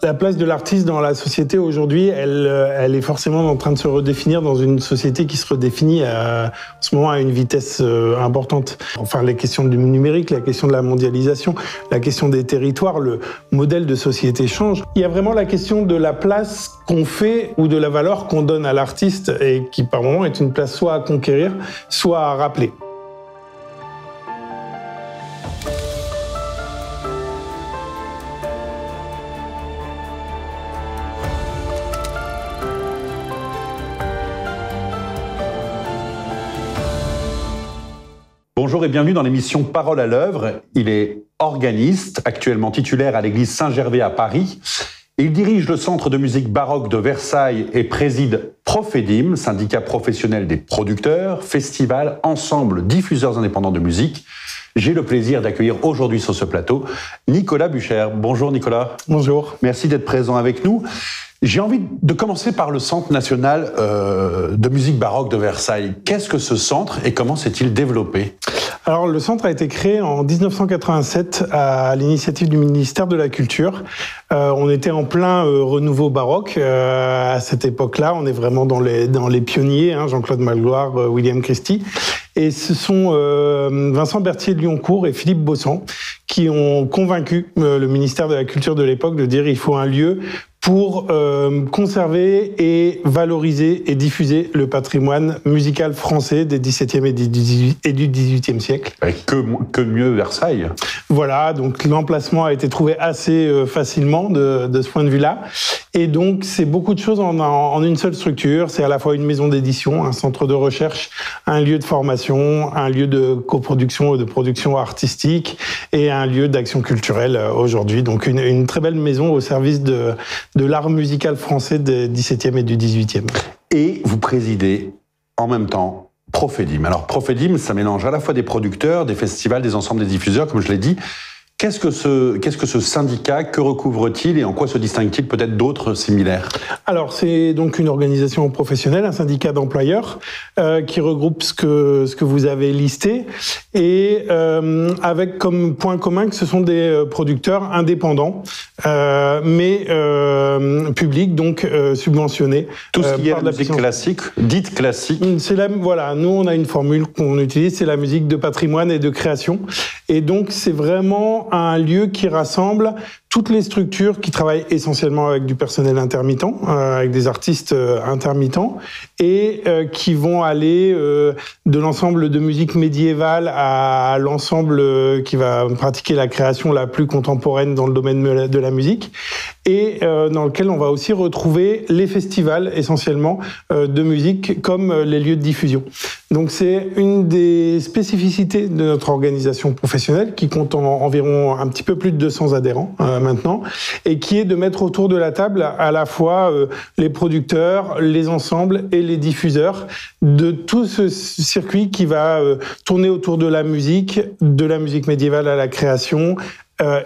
La place de l'artiste dans la société aujourd'hui, elle est forcément en train de se redéfinir dans une société qui se redéfinit en ce moment à une vitesse importante. Enfin, les questions du numérique, la question de la mondialisation, la question des territoires, le modèle de société change. Il y a vraiment la question de la place qu'on fait ou de la valeur qu'on donne à l'artiste et qui par moment est une place soit à conquérir, soit à rappeler. Bonjour et bienvenue dans l'émission Parole à l'œuvre. Il est organiste, actuellement titulaire à l'église Saint-Gervais à Paris. Il dirige le Centre de musique baroque de Versailles et préside Profedim, syndicat professionnel des producteurs, festivals, ensemble, diffuseurs indépendants de musique. J'ai le plaisir d'accueillir aujourd'hui sur ce plateau Nicolas Bucher. Bonjour Nicolas. Bonjour. Merci d'être présent avec nous. J'ai envie de commencer par le Centre national de musique baroque de Versailles. Qu'est-ce que ce centre et comment s'est-il développé ? Alors, le centre a été créé en 1987 à l'initiative du ministère de la Culture. On était en plein renouveau baroque à cette époque-là. On est vraiment dans les pionniers, Jean-Claude Magloire, William Christie. Et ce sont Vincent Berthier de Lyoncourt et Philippe Bossan qui ont convaincu le ministère de la Culture de l'époque de dire qu'il faut un lieu pour conserver et valoriser et diffuser le patrimoine musical français des XVIIe et du XVIIIe siècle. Que mieux Versailles. Voilà, donc l'emplacement a été trouvé assez facilement de ce point de vue-là. Et donc, c'est beaucoup de choses en une seule structure. C'est à la fois une maison d'édition, un centre de recherche, un lieu de formation, un lieu de coproduction et de production artistique et un lieu d'action culturelle aujourd'hui. Donc, une très belle maison au service de l'art musical français du XVIIe et du XVIIIe. Et vous présidez en même temps Profedim. Alors Profedim, ça mélange à la fois des producteurs, des festivals, des ensembles, des diffuseurs, comme je l'ai dit. Qu'est-ce que ce syndicat, que recouvre-t-il et en quoi se distingue-t-il peut-être d'autres similaires ? Alors, c'est donc une organisation professionnelle, un syndicat d'employeurs qui regroupe ce que vous avez listé et avec comme point commun que ce sont des producteurs indépendants, mais publics, donc subventionnés. Tout ce qui est la musique classique, dite classique. Voilà, nous on a une formule qu'on utilise, c'est la musique de patrimoine et de création. Et donc c'est vraiment un lieu qui rassemble toutes les structures qui travaillent essentiellement avec du personnel intermittent, avec des artistes intermittents, et qui vont aller de l'ensemble de musique médiévale à l'ensemble qui va pratiquer la création la plus contemporaine dans le domaine de la musique, et dans lequel on va aussi retrouver les festivals essentiellement de musique comme les lieux de diffusion. Donc c'est une des spécificités de notre organisation professionnelle qui compte environ un petit peu plus de 200 adhérents maintenant, et qui est de mettre autour de la table à la fois les producteurs, les ensembles et les diffuseurs de tout ce circuit qui va tourner autour de la musique médiévale à la création,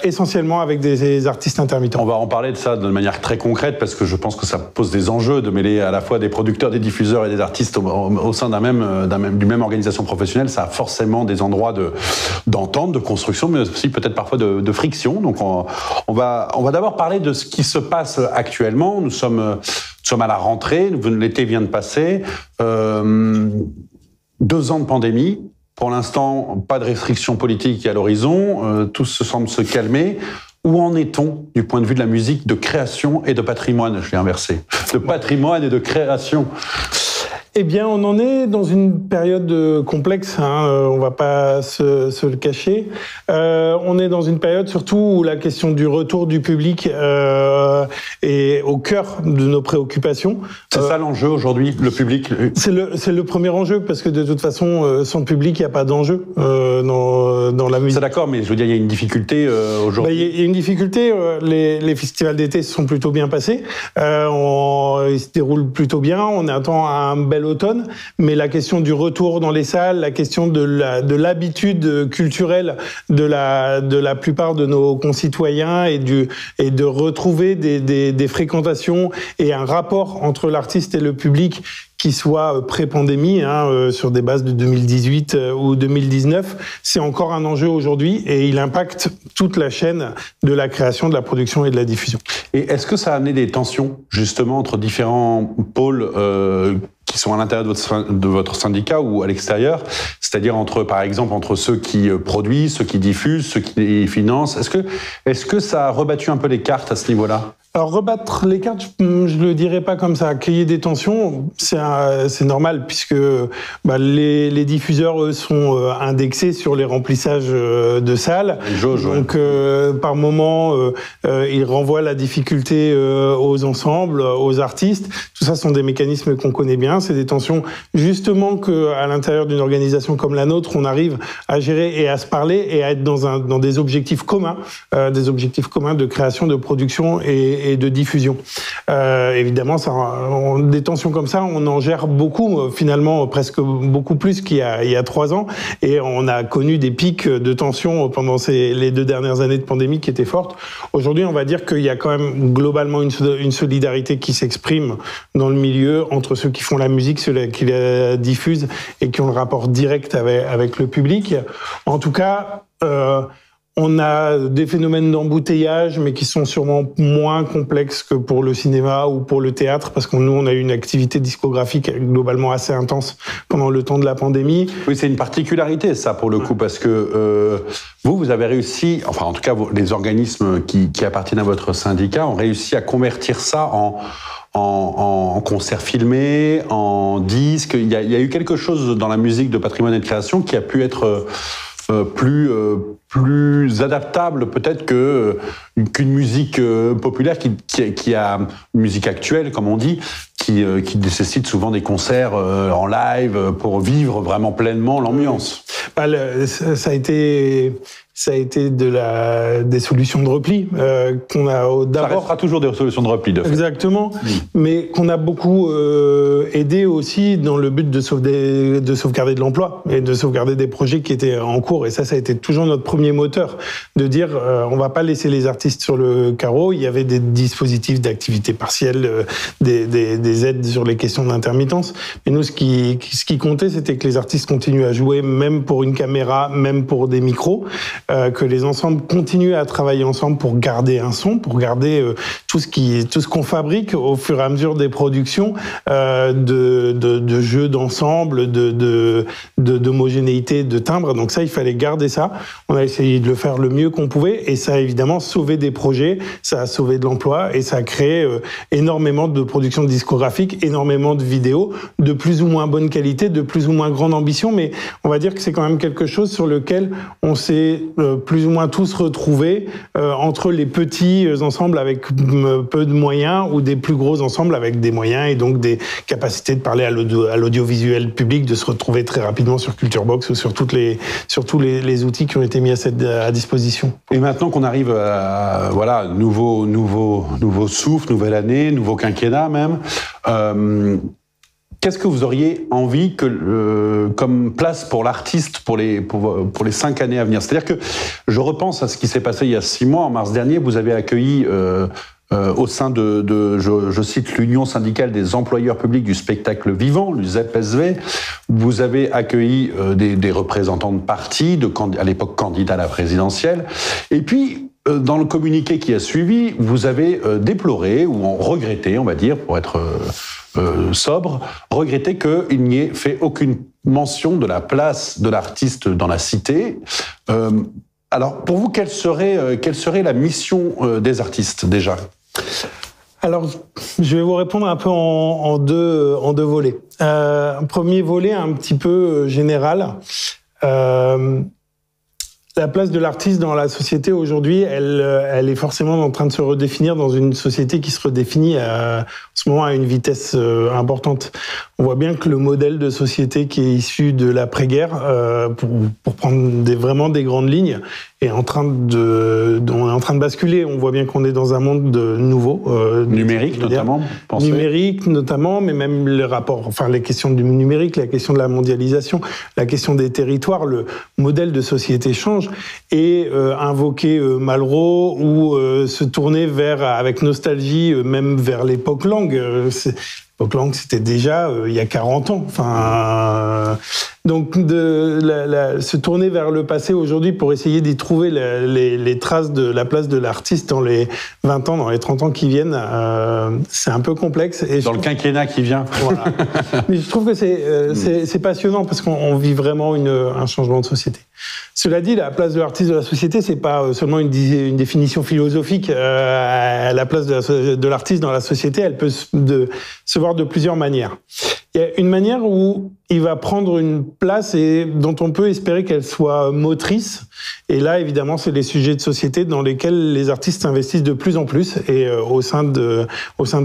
essentiellement avec des artistes intermittents. On va en parler de ça de manière très concrète parce que je pense que ça pose des enjeux de mêler à la fois des producteurs, des diffuseurs et des artistes au sein d'une même organisation professionnelle. Ça a forcément des endroits d'entente, de construction, mais aussi peut-être parfois de friction. Donc on va d'abord parler de ce qui se passe actuellement. Nous sommes à la rentrée, l'été vient de passer, 2 ans de pandémie. Pour l'instant, pas de restrictions politiques à l'horizon, tout semble se calmer. Où en est-on du point de vue de la musique de création et de patrimoine ? Je l'ai inversé. De patrimoine et de création. Eh bien, on en est dans une période complexe, on va pas se le cacher. On est dans une période surtout où la question du retour du public est au cœur de nos préoccupations. C'est ça l'enjeu aujourd'hui, le public. C'est le premier enjeu, parce que de toute façon, sans public, il n'y a pas d'enjeu dans la musique. C'est d'accord, mais je veux dire, il y a une difficulté aujourd'hui. Il y a une difficulté. Les festivals d'été se sont plutôt bien passés. Ils se déroulent plutôt bien. On attend un bel l'automne, mais la question du retour dans les salles, la question de l'habitude culturelle de la plupart de nos concitoyens et de retrouver des fréquentations et un rapport entre l'artiste et le public qui soit pré-pandémie, sur des bases de 2018 ou 2019, c'est encore un enjeu aujourd'hui et il impacte toute la chaîne de la création, de la production et de la diffusion. Et est-ce que ça a amené des tensions, justement, entre différents pôles qui sont à l'intérieur de votre syndicat ou à l'extérieur, c'est-à-dire par exemple, entre ceux qui produisent, ceux qui diffusent, ceux qui financent. Est-ce que ça a rebattu un peu les cartes à ce niveau-là ? Alors, rebattre les cartes, je le dirais pas comme ça. Qu'il y ait des tensions, c'est normal, puisque les diffuseurs, eux, sont indexés sur les remplissages de salles. Donc, par moment, ils renvoient la difficulté aux ensembles, aux artistes. Tout ça sont des mécanismes qu'on connaît bien. C'est des tensions, justement, qu'à l'intérieur d'une organisation comme la nôtre, on arrive à gérer et à se parler et à être dans des objectifs communs de création, de production et de diffusion. Évidemment, des tensions comme ça, on en gère beaucoup, finalement, presque beaucoup plus qu'il y a 3 ans. Et on a connu des pics de tensions pendant les 2 dernières années de pandémie qui étaient fortes. Aujourd'hui, on va dire qu'il y a quand même globalement une solidarité qui s'exprime dans le milieu entre ceux qui font la musique, ceux qui la diffusent et qui ont le rapport direct avec le public. En tout cas, on a des phénomènes d'embouteillage, mais qui sont sûrement moins complexes que pour le cinéma ou pour le théâtre, parce que nous, on a eu une activité discographique globalement assez intense pendant le temps de la pandémie. Oui, c'est une particularité, ça, pour le coup, parce que vous avez réussi, enfin, en tout cas, les organismes qui appartiennent à votre syndicat ont réussi à convertir ça en concert filmé, en disque. Il y a eu quelque chose dans la musique de patrimoine et de création qui a pu être plus adaptable peut-être qu'une musique populaire qui a une musique actuelle, comme on dit, qui nécessite souvent des concerts en live pour vivre vraiment pleinement l'ambiance. Ça a été des solutions de repli qu'on a d'abord. Ça restera toujours des solutions de repli, de fait. Exactement, mais qu'on a beaucoup aidé aussi dans le but de sauvegarder de l'emploi et de sauvegarder des projets qui étaient en cours. Et ça a été toujours notre premier moteur, de dire on va pas laisser les artistes sur le carreau. Il y avait des dispositifs d'activité partielle, des aides sur les questions d'intermittence. Mais nous, ce qui comptait, c'était que les artistes continuent à jouer, même pour une caméra, même pour des micros. Que les ensembles continuent à travailler ensemble pour garder un son, pour garder tout ce qu'on fabrique au fur et à mesure des productions, de jeux d'ensemble, d'homogénéité, de timbre. Donc ça, il fallait garder ça. On a essayé de le faire le mieux qu'on pouvait et ça a évidemment sauvé des projets, ça a sauvé de l'emploi et ça a créé énormément de productions discographiques, énormément de vidéos de plus ou moins bonne qualité, de plus ou moins grande ambition, mais on va dire que c'est quand même quelque chose sur lequel on s'est plus ou moins tous retrouvés entre les petits ensembles avec peu de moyens ou des plus gros ensembles avec des moyens et donc des capacités de parler à l'audiovisuel public, de se retrouver très rapidement sur Culturebox ou sur tous les outils qui ont été mis à disposition. Et maintenant qu'on arrive à nouveau souffle, nouvelle année, nouveau quinquennat même, qu'est-ce que vous auriez envie comme place pour l'artiste pour les 5 années à venir ? C'est-à-dire que je repense à ce qui s'est passé il y a 6 mois, en mars dernier, vous avez accueilli au sein je cite l'Union syndicale des employeurs publics du spectacle vivant, l'USEP-SV, vous avez accueilli des représentants de partis, à l'époque candidats à la présidentielle, et puis dans le communiqué qui a suivi, vous avez déploré ou regretté, on va dire, pour être sobre, regretter qu'il n'y ait fait aucune mention de la place de l'artiste dans la cité. Alors, pour vous, quelle serait la mission des artistes, déjà ? Alors, je vais vous répondre un peu en deux volets. Un premier volet un petit peu général. La place de l'artiste dans la société aujourd'hui, elle est forcément en train de se redéfinir dans une société qui se redéfinit en ce moment à une vitesse importante. On voit bien que le modèle de société qui est issu de l'après-guerre, pour prendre vraiment des grandes lignes, est en train de basculer. On voit bien qu'on est dans un monde nouveau. Numérique notamment, numérique notamment, mais même les rapports, enfin les questions du numérique, la question de la mondialisation, la question des territoires, le modèle de société change. Et invoquer Malraux ou se tourner avec nostalgie, même vers l'époque Lang. L'époque Lang, c'était déjà il y a 40 ans. Donc se tourner vers le passé aujourd'hui pour essayer d'y trouver les traces de la place de l'artiste dans les 20 ans, dans les 30 ans qui viennent, c'est un peu complexe. Et dans le quinquennat qui vient. Voilà. Mais je trouve que c'est passionnant parce qu'on vit vraiment un changement de société. Cela dit, la place de l'artiste de la société, c'est pas seulement une définition philosophique. La place de l'artiste dans la société, elle peut se voir de plusieurs manières. Il y a une manière où il va prendre une place et dont on peut espérer qu'elle soit motrice. Et là, évidemment, c'est les sujets de société dans lesquels les artistes s'investissent de plus en plus. Et au sein de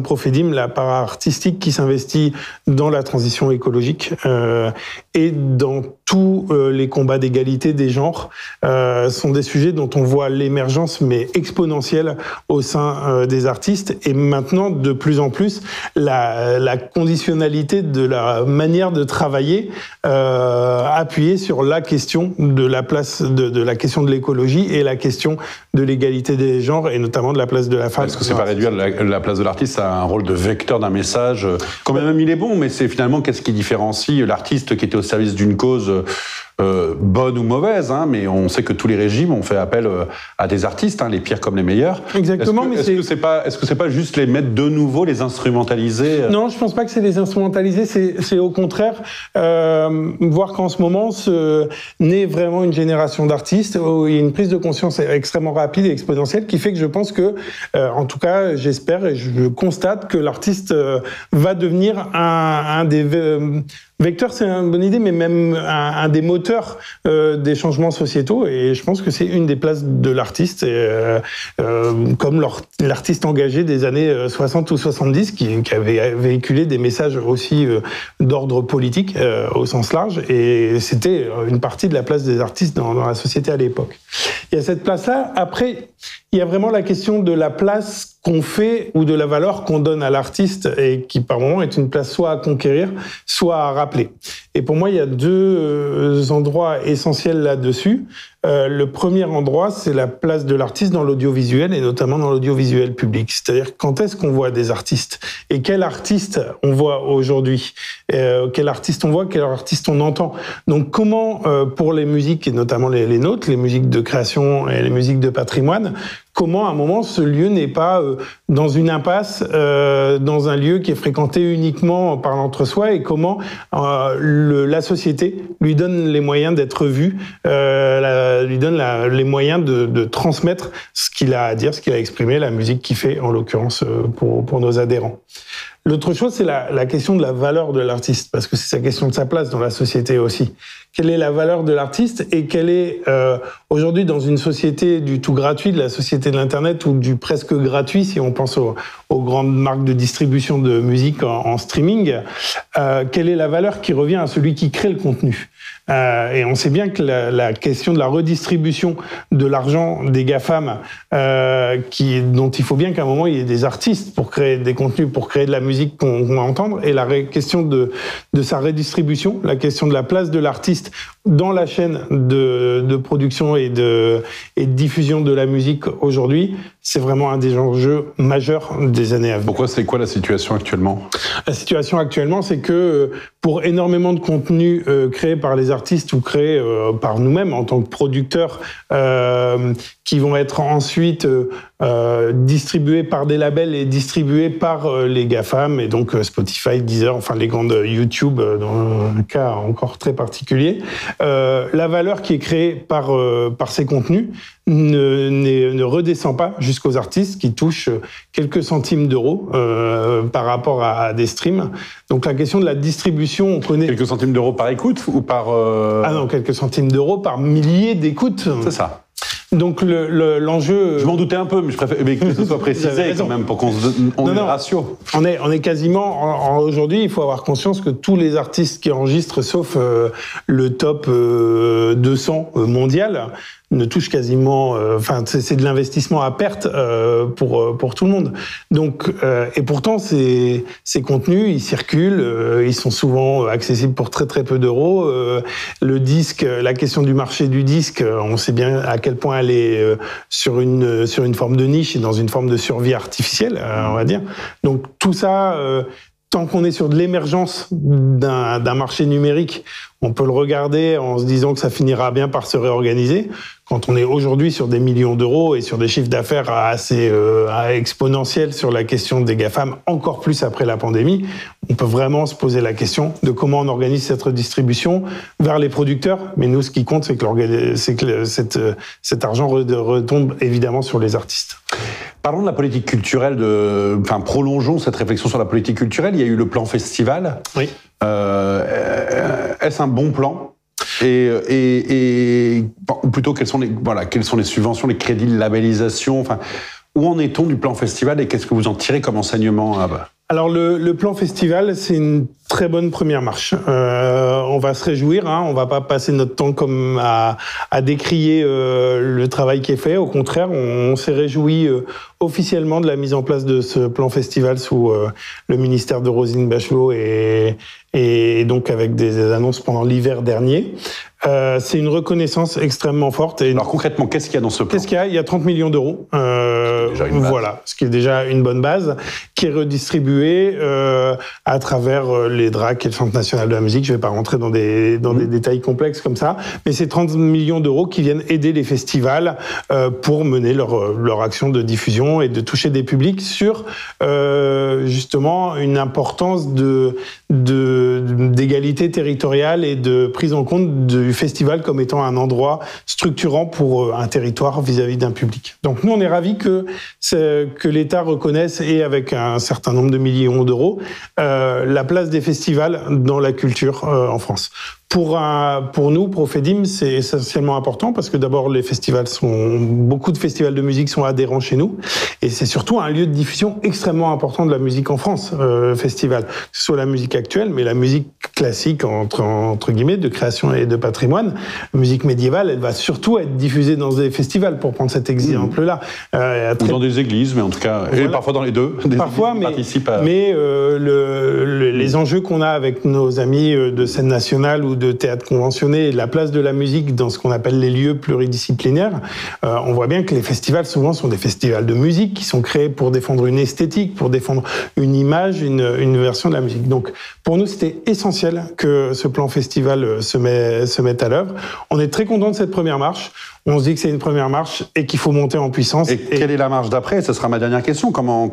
Profedim, la part artistique qui s'investit dans la transition écologique et dans tous les combats d'égalité des genres sont des sujets dont on voit l'émergence, mais exponentielle, au sein des artistes. Et maintenant, de plus en plus, la conditionnalité de la manière de travailler appuyée sur la question de la place de la question de l'écologie et la question de l'égalité des genres et notamment de la place de la femme. Est-ce que c'est pas réduire la place de l'artiste à un rôle de vecteur d'un message quand même il est bon, mais c'est finalement qu'est-ce qui différencie l'artiste qui était au service d'une cause bonne ou mauvaise, hein, mais on sait que tous les régimes ont fait appel à des artistes, hein, les pires comme les meilleurs. Exactement. Est-ce que c'est pas juste les mettre de nouveau, les instrumentaliser? Non, je pense pas que c'est les instrumentaliser. C'est au contraire voir qu'en ce moment naît vraiment une génération d'artistes où il y a une prise de conscience extrêmement rapide et exponentielle qui fait que je pense que, en tout cas, j'espère et je constate que l'artiste va devenir un des vecteurs, c'est une bonne idée, mais même un des moteurs des changements sociétaux. Et je pense que c'est une des places de l'artiste, comme l'artiste engagé des années 60 ou 70, qui avait véhiculé des messages aussi d'ordre politique au sens large. Et c'était une partie de la place des artistes dans la société à l'époque. Il y a cette place-là. Après, il y a vraiment la question de la place qu'on fait ou de la valeur qu'on donne à l'artiste et qui par moment est une place soit à conquérir, soit à rappeler. Et pour moi, il y a deux endroits essentiels là-dessus. Le premier endroit, c'est la place de l'artiste dans l'audiovisuel et notamment dans l'audiovisuel public. C'est-à-dire quand est-ce qu'on voit des artistes et quel artiste on voit aujourd'hui, quel artiste on voit, quel artiste on entend. Donc comment, pour les musiques et notamment les nôtres, les musiques de création et les musiques de patrimoine, comment à un moment ce lieu n'est pas dans une impasse, dans un lieu qui est fréquenté uniquement par l'entre-soi et comment la société lui donne les moyens d'être vu, lui donne les moyens de transmettre ce qu'il a à dire, ce qu'il a exprimé, la musique qu'il fait, en l'occurrence pour nos adhérents. L'autre chose, c'est la question de la valeur de l'artiste, parce que c'est la question de sa place dans la société aussi. Quelle est la valeur de l'artiste et quelle est, aujourd'hui, dans une société du tout gratuit, de la société de l'Internet ou du presque gratuit, si on pense aux grandes marques de distribution de musique en streaming, quelle est la valeur qui revient à celui qui crée le contenu ? Et on sait bien que la question de la redistribution de l'argent des GAFAM, dont il faut bien qu'à un moment il y ait des artistes pour créer des contenus, pour créer de la musique qu'on va entendre, et la question de sa redistribution, la question de la place de l'artiste dans la chaîne de production et de diffusion de la musique aujourd'hui, c'est vraiment un des enjeux majeurs des années à venir. Pourquoi, c'est quoi la situation actuellement ? La situation actuellement, c'est que pour énormément de contenus créés par les artistes ou créés par nous-mêmes en tant que producteurs, qui vont être ensuite distribués par des labels et distribués par les GAFAM, et donc Spotify, Deezer, enfin les grandes YouTube, dans un cas encore très particulier. La valeur qui est créée par ces contenus ne redescend pas jusqu'aux artistes qui touchent quelques centimes d'euros par rapport à des streams. Donc la question de la distribution, on connaît... Quelques centimes d'euros par écoute ou par... Ah non, quelques centimes d'euros par milliers d'écoutes. C'est ça. Donc l'enjeu... Je m'en doutais un peu, mais je préfère que ce soit précisé quand même pour qu'on ait un ratio. On est quasiment... Aujourd'hui, il faut avoir conscience que tous les artistes qui enregistrent, sauf le top 200 mondial, ne touche quasiment, c'est de l'investissement à perte pour tout le monde. Donc, et pourtant ces contenus, ils circulent, ils sont souvent accessibles pour très très peu d'euros. Le disque, la question du marché du disque, on sait bien à quel point elle est sur une forme de niche et dans une forme de survie artificielle, on va dire. Donc tout ça, tant qu'on est sur de l'émergence d'un marché numérique, on peut le regarder en se disant que ça finira bien par se réorganiser. Quand on est aujourd'hui sur des millions d'euros et sur des chiffres d'affaires assez exponentiels sur la question des GAFAM, encore plus après la pandémie, on peut vraiment se poser la question de comment on organise cette redistribution vers les producteurs. Mais nous, ce qui compte, c'est que cet argent retombe évidemment sur les artistes. Parlons de la politique culturelle, prolongeons cette réflexion sur la politique culturelle. Il y a eu le plan festival. Oui. Est-ce un bon plan ? Ou plutôt, quelles sont les subventions, les crédits de labellisation, où en est-on du plan festival et qu'est-ce que vous en tirez comme enseignement ? Alors le plan festival, c'est une très bonne première marche. On va se réjouir, on va pas passer notre temps comme à décrier le travail qui est fait. Au contraire, on s'est réjoui officiellement de la mise en place de ce plan festival sous le ministère de Roselyne Bachelot et donc avec des annonces pendant l'hiver dernier. C'est une reconnaissance extrêmement forte. Alors concrètement, qu'est-ce qu'il y a dans ce plan ? Il y a 30 millions d'euros. Voilà, ce qui est déjà une bonne base, qui est redistribuée à travers les DRAC et le Centre national de la musique. Je ne vais pas rentrer dans des détails complexes comme ça, mais c'est 30 millions d'euros qui viennent aider les festivals pour mener leur action de diffusion et de toucher des publics sur justement une importance d'égalité territoriale et de prise en compte du festival comme étant un endroit structurant pour un territoire vis-à-vis d'un public. Donc nous, on est ravis que l'État reconnaisse, et avec un certain nombre de millions d'euros, la place des festivals dans la culture en France. Pour nous, Profedim, c'est essentiellement important parce que d'abord, beaucoup de festivals de musique sont adhérents chez nous, et c'est surtout un lieu de diffusion extrêmement important de la musique en France, festival. Que ce soit la musique actuelle, mais la musique classique, entre guillemets, de création et de patrimoine. La musique médiévale, elle va surtout être diffusée dans des festivals, pour prendre cet exemple-là. Ou dans des églises, mais en tout cas, voilà. Et parfois dans les deux. Parfois, mais les enjeux qu'on a avec nos amis de scène nationale ou de théâtre conventionné, la place de la musique dans ce qu'on appelle les lieux pluridisciplinaires, on voit bien que les festivals souvent sont des festivals de musique qui sont créés pour défendre une esthétique, pour défendre une image, une version de la musique. Donc pour nous, c'était essentiel que ce plan festival se mette à l'œuvre. On est très content de cette première marche. On se dit que c'est une première marche et qu'il faut monter en puissance. Et quelle est la marche d'après ? Ce sera ma dernière question. Comment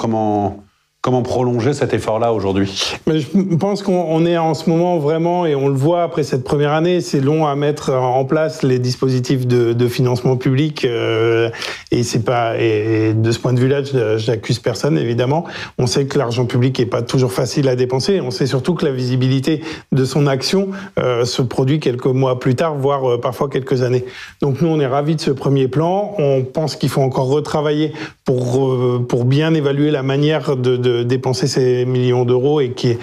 prolonger cet effort-là aujourd'hui ? Mais je pense qu'on est en ce moment vraiment, et on le voit après cette première année, c'est long à mettre en place les dispositifs de financement public, et de ce point de vue-là, j'accuse personne évidemment. On sait que l'argent public est pas toujours facile à dépenser. On sait surtout que la visibilité de son action se produit quelques mois plus tard, voire parfois quelques années. Donc nous, on est ravis de ce premier plan. On pense qu'il faut encore retravailler pour bien évaluer la manière de dépenser ces millions d'euros et qu'ils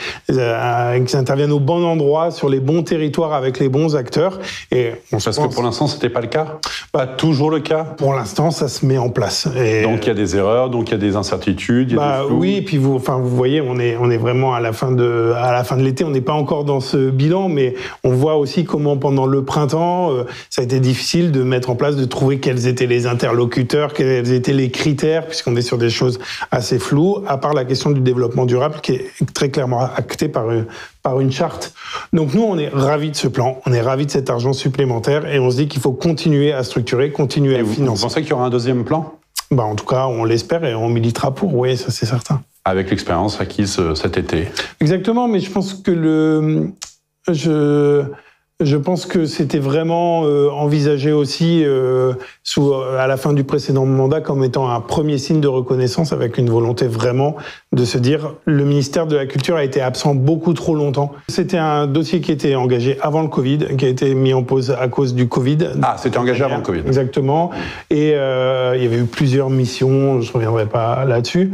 interviennent au bon endroit, sur les bons territoires, avec les bons acteurs. Et parce que pour l'instant, c'était pas le cas ? Pas toujours le cas ? Pour l'instant, ça se met en place. Et donc il y a des erreurs, donc il y a des incertitudes, il y a des flous. Oui, et puis vous voyez, on est vraiment à la fin de l'été. On n'est pas encore dans ce bilan, mais on voit aussi comment pendant le printemps, ça a été difficile de mettre en place, de trouver quels étaient les interlocuteurs, quels étaient les critères, puisqu'on est sur des choses assez floues, à part la question du développement durable qui est très clairement actée par une charte. Donc nous, on est ravis de ce plan, on est ravis de cet argent supplémentaire, et on se dit qu'il faut continuer à structurer, continuer à financer. Vous pensez qu'il y aura un deuxième plan ? En tout cas, on l'espère et on militera pour, oui, ça c'est certain. Avec l'expérience acquise cet été. Exactement, mais je pense que je pense que c'était vraiment envisagé aussi à la fin du précédent mandat comme étant un premier signe de reconnaissance, avec une volonté vraiment de se dire le ministère de la Culture a été absent beaucoup trop longtemps. C'était un dossier qui était engagé avant le Covid, qui a été mis en pause à cause du Covid. Ah, c'était engagé avant le Covid. Exactement. Et il y avait eu plusieurs missions, je ne reviendrai pas là-dessus.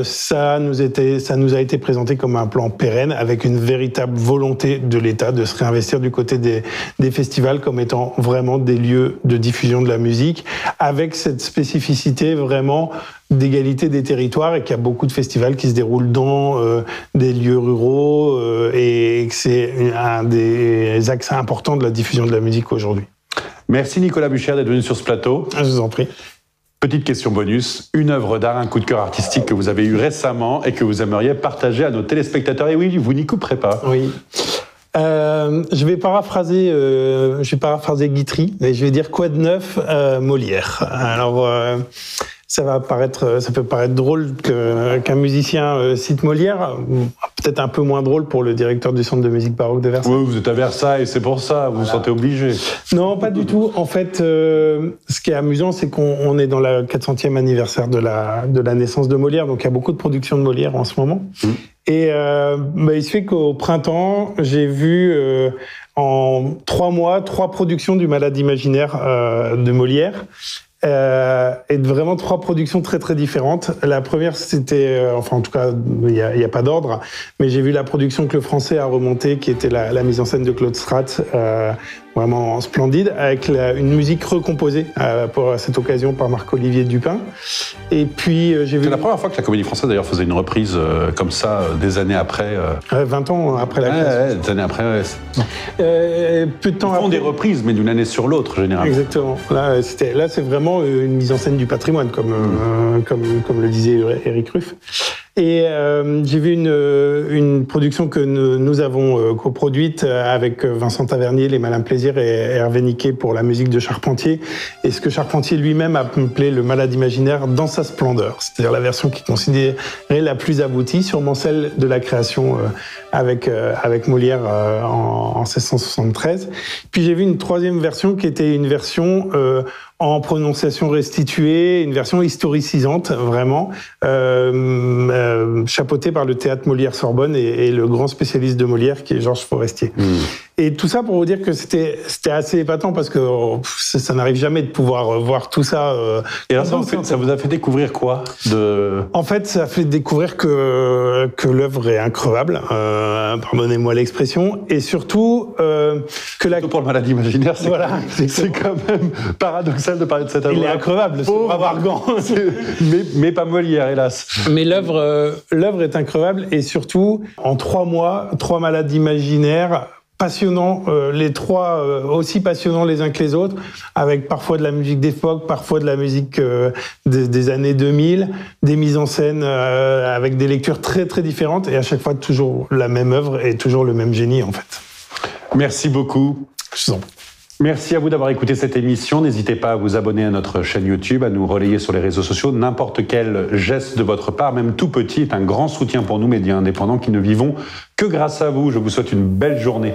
Ça nous a été présenté comme un plan pérenne avec une véritable volonté de l'État de se réinvestir du côté des festivals comme étant vraiment des lieux de diffusion de la musique, avec cette spécificité vraiment d'égalité des territoires, et qu'il y a beaucoup de festivals qui se déroulent dans des lieux ruraux, et que c'est un des axes importants de la diffusion de la musique aujourd'hui. Merci Nicolas Bucher d'être venu sur ce plateau. Je vous en prie. Petite question bonus, une œuvre d'art, un coup de cœur artistique que vous avez eu récemment et que vous aimeriez partager à nos téléspectateurs. Et oui, vous n'y couperez pas. Oui. Je vais paraphraser Guitry, mais je vais dire quoi de neuf, Molière. Alors, ça peut paraître drôle qu'un musicien cite Molière, peut-être un peu moins drôle pour le directeur du Centre de musique baroque de Versailles. Oui, vous êtes à Versailles, c'est pour ça, vous vous sentez obligé. Non, pas du tout. En fait, ce qui est amusant, c'est qu'on est dans le 400e anniversaire de la naissance de Molière, donc il y a beaucoup de productions de Molière en ce moment. Et il se fait qu'au printemps, j'ai vu en 3 mois 3 productions du Malade imaginaire de Molière. Et vraiment 3 productions très très différentes. La première, c'était, enfin en tout cas, il y a pas d'ordre, mais j'ai vu la production que le Français a remontée, qui était la mise en scène de Claude Stratz, vraiment splendide, avec une musique recomposée pour cette occasion par Marc-Olivier Dupin. Et puis j'ai vu... C'est la première fois que la Comédie Française d'ailleurs faisait une reprise comme ça, des années après. 20 ans après la création. Des années après. Peu de temps Ils font après... des reprises, mais d'une année sur l'autre généralement. Exactement. Là, c'est vraiment une mise en scène du patrimoine, comme le disait Éric Ruff. Et j'ai vu une production que nous avons coproduite avec Vincent Tavernier, Les Malins Plaisirs, et Hervé Niquet pour la musique de Charpentier. Et ce que Charpentier lui-même a appelé le Malade imaginaire dans sa splendeur. C'est-à-dire la version qui est considérée la plus aboutie, sûrement celle de la création avec Molière en 1673. Puis j'ai vu une 3e version qui était une version en prononciation restituée, une version historicisante, vraiment, chapeautée par le théâtre Molière-Sorbonne et le grand spécialiste de Molière, qui est Georges Forestier. Et tout ça pour vous dire que c'était assez épatant, parce que ça n'arrive jamais de pouvoir voir tout ça. Et alors ça vous a fait découvrir quoi En fait, ça a fait découvrir que l'œuvre est increvable, pardonnez-moi l'expression, et surtout que surtout pour le Malade imaginaire, c'est voilà, quand même paradoxal de parler de cette œuvre. Il est increvable, c'est pas Vargan. mais pas Molière, hélas. Mais l'œuvre est increvable, et surtout, en 3 mois, 3 malades imaginaires passionnants, les 3 aussi passionnants les uns que les autres, avec parfois de la musique d'époque, parfois de la musique des années 2000, des mises en scène avec des lectures très très différentes, et à chaque fois toujours la même œuvre et toujours le même génie en fait. Merci beaucoup. Je vous en prie. Merci à vous d'avoir écouté cette émission. N'hésitez pas à vous abonner à notre chaîne YouTube, à nous relayer sur les réseaux sociaux. N'importe quel geste de votre part, même tout petit, est un grand soutien pour nous, médias indépendants qui ne vivons que grâce à vous. Je vous souhaite une belle journée.